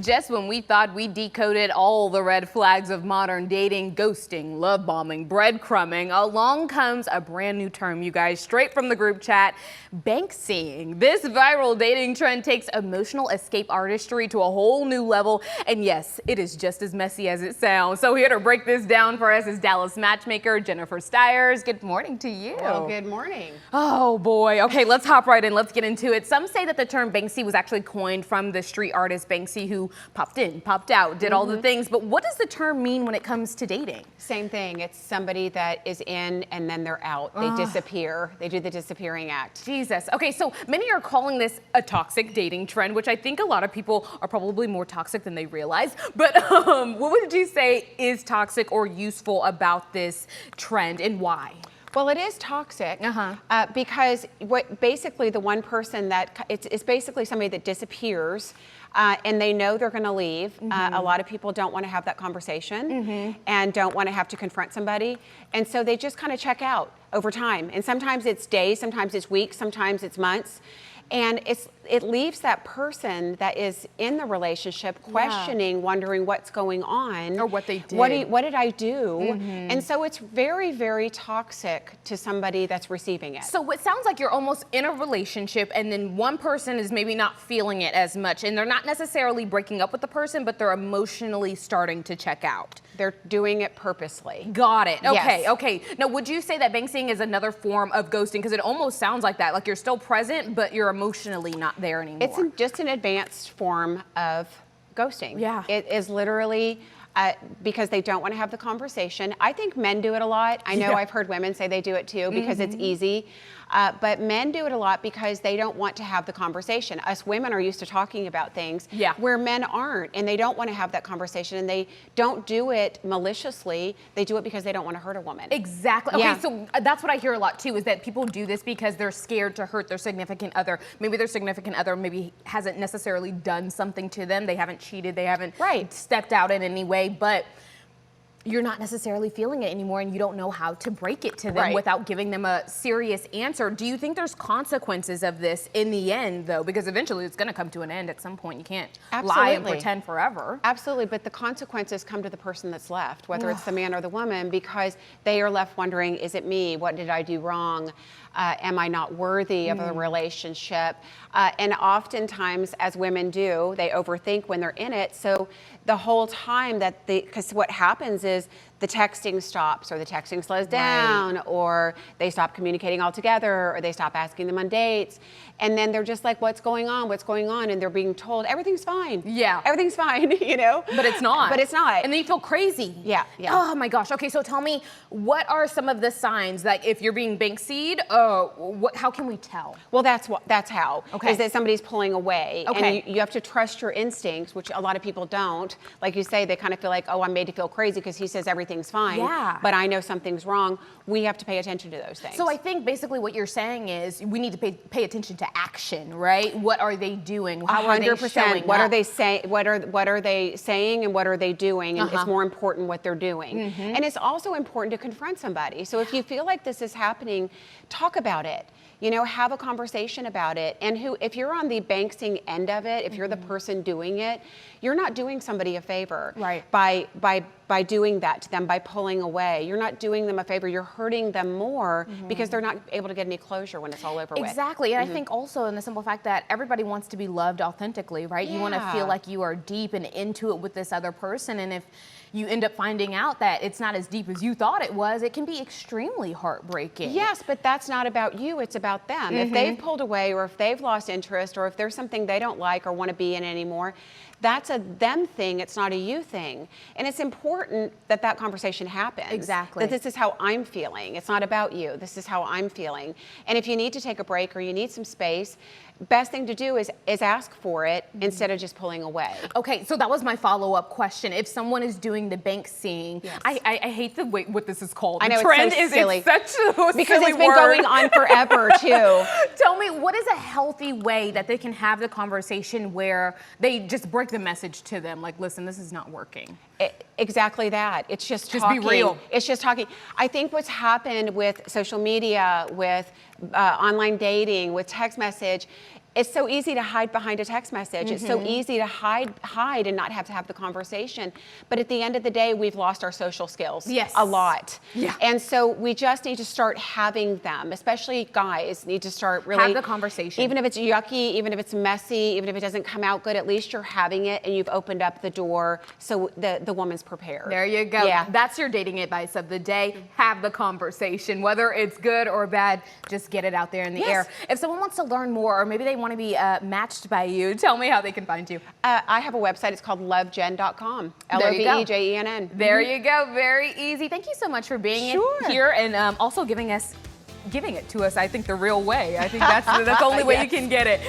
Just when we thought we decoded all the red flags of modern dating, ghosting, love bombing, breadcrumbing, along comes a brand new term, you guys, straight from the group chat, Banksying. This viral dating trend takes emotional escape artistry to a whole new level, and yes, it is just as messy as it sounds. So here to break this down for us is Dallas Matchmaker Jennifer Styers. Good morning to you. Well, good morning. Oh boy. Okay, let's hop right in. Let's get into it. Some say that the term Banksy was actually coined from the street artist Banksy, who popped in, popped out, did all the things. But what does the term mean when it comes to dating? Same thing. It's somebody that is in and then they're out. They disappear. They do the disappearing act. Jesus. Okay, so many are calling this a toxic dating trend, which I think a lot of people are probably more toxic than they realize. But what would you say is toxic or useful about this trend, and why? Well, it is toxic because basically the one person that it's basically somebody that disappears and they know they're going to leave. A lot of people don't want to have that conversation and don't want to have to confront somebody. And so they just kind of check out over time. And sometimes it's days, sometimes it's weeks, sometimes it's months. And it leaves that person that is in the relationship questioning, wondering what's going on. Or what they did. What did I do? And so it's very, very toxic to somebody that's receiving it. So it sounds like you're almost in a relationship and then one person is maybe not feeling it as much, and they're not necessarily breaking up with the person, but they're emotionally starting to check out. They're doing it purposely. Got it. Okay, Yes. okay. Now, would you say that Banksying is another form of ghosting? Because it almost sounds like that, like you're still present, but you're emotionally not there anymore. It's just an advanced form of ghosting. Yeah. It is literally because they don't want to have the conversation. I think men do it a lot. I know I've heard women say they do it too because it's easy. But men do it a lot because they don't want to have the conversation. Us women are used to talking about things where men aren't, and they don't want to have that conversation, and they don't do it maliciously. They do it because they don't want to hurt a woman. Exactly. Okay, so that's what I hear a lot too, is that people do this because they're scared to hurt their significant other. Maybe their significant other maybe hasn't necessarily done something to them. They haven't cheated. They haven't stepped out in any way, but you're not necessarily feeling it anymore, and you don't know how to break it to them without giving them a serious answer. Do you think there's consequences of this in the end, though? Because eventually it's going to come to an end at some point. You can't lie and pretend forever. Absolutely, but the consequences come to the person that's left, whether it's the man or the woman, because they are left wondering, is it me? What did I do wrong? Am I not worthy of a relationship? And oftentimes, as women do, they overthink when they're in it. So the whole time because what happens is the texting stops, or the texting slows down, or they stop communicating altogether, or they stop asking them on dates. And then they're just like, what's going on? What's going on? And they're being told, everything's fine. Yeah. Everything's fine, you know? But it's not. But it's not. And then you feel crazy. Yeah. Oh my gosh. Okay, so tell me, what are some of the signs that if you're being Banksy'd, how can we tell? Well, that's how. Is that somebody's pulling away. And you have to trust your instincts, which a lot of people don't. Like you say, they kind of feel like, oh, I'm made to feel crazy because he says everything's fine. Yeah. But I know something's wrong. We have to pay attention to those things. So I think basically what you're saying is we need to pay attention to action, right? What are they doing? How are they showing up? What are they saying? What are they saying, and what are they doing? And it's more important what they're doing. And it's also important to confront somebody. So if you feel like this is happening, talk about it. You know, have a conversation about it. And if you're on the Banksying end of it, if you're the person doing it, you're not doing somebody a favor by doing that to them, by pulling away. You're not doing them a favor. You're hurting them more because they're not able to get any closure when it's all over with. Exactly. And I think also in the simple fact that everybody wants to be loved authentically, right? You want to feel like you are deep and into it with this other person. And if you end up finding out that it's not as deep as you thought it was, it can be extremely heartbreaking. Yes, but that's not about you, it's about them. If they've pulled away, or if they've lost interest, or if there's something they don't like or want to be in anymore, that's a them thing, it's not a you thing. And it's important that that conversation happens. Exactly. That this is how I'm feeling. It's not about you. This is how I'm feeling. And if you need to take a break or you need some space, best thing to do is ask for it instead of just pulling away. Okay, so that was my follow-up question. If someone is doing the Banksying, I hate the way what this is called. I know, the trend it's so silly. It's such a because silly it's been word. going on forever too. Tell me, what is a healthy way that they can have the conversation where they just break the message to them, like, listen, this is not working? Exactly that. It's just talking. Be real. It's just talking. I think what's happened with social media, with online dating, with text message, It's so easy to hide behind a text message. It's so easy to hide and not have to have the conversation. But at the end of the day, we've lost our social skills. Yes. A lot. Yeah. And so we just need to start having them, especially guys need to start really have the conversation. Even if it's yucky, even if it's messy, even if it doesn't come out good, at least you're having it and you've opened up the door so the woman's prepared. There you go. Yeah. That's your dating advice of the day. Have the conversation. Whether it's good or bad, just get it out there in the air. If someone wants to learn more, or maybe they want to be matched by you, tell me how they can find you. I have a website. It's called lovejen.com. There you go. Lovejen. There you go. Very easy. Thank you so much for being here and also giving it to us, I think, the real way. I think that's the only way you can get it.